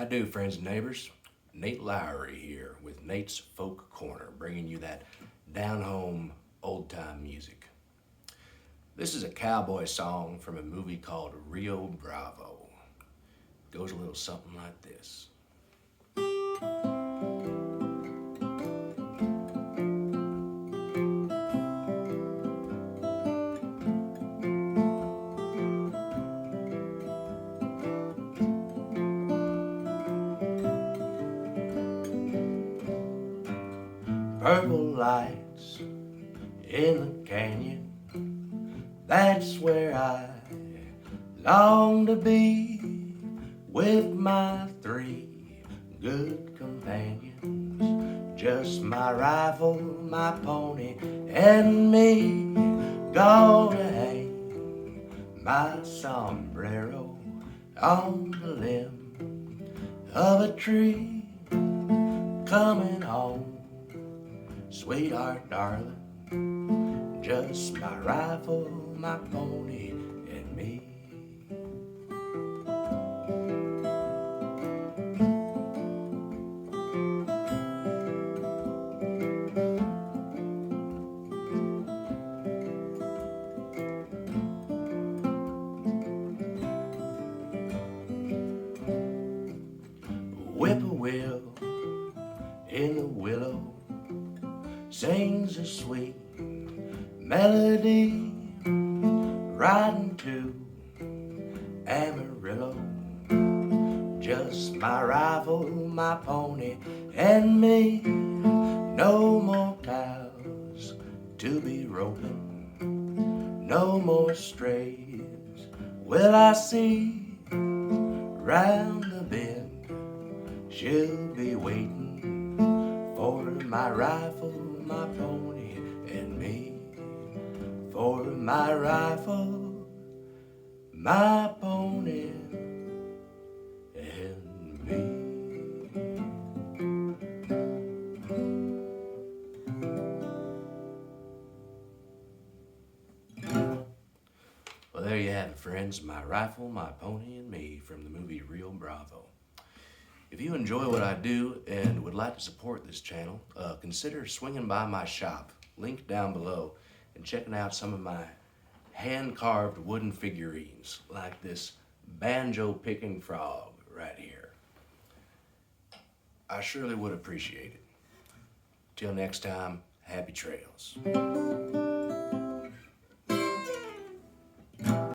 do, friends and neighbors? Nate Lowery here with Nate's Folk Corner, bringing you that down-home, old-time music. This is a cowboy song from a movie called Rio Bravo. Goes a little something like this. Purple lights in the canyon, that's where I long to be, with my three good companions, just my rifle, my pony, and me. Gonna hang my sombrero on the limb of a tree, coming home, sweetheart, darling, just my rifle, my pony, and me. Whippoorwill in the willow sings a sweet melody, riding to Amarillo, just my rifle, my pony, and me. No more cows to be roping, no more strays will I see. Round the bend she'll be waiting for my rifle, my pony, and me. For my rifle, my pony, and me. Well, there you have it, friends. My rifle, my pony, and me from the movie Rio Bravo. If you enjoy what I do and would like to support this channel, consider swinging by my shop, link down below, and checking out some of my hand-carved wooden figurines, like this banjo-picking frog right here. I surely would appreciate it. Till next time, happy trails.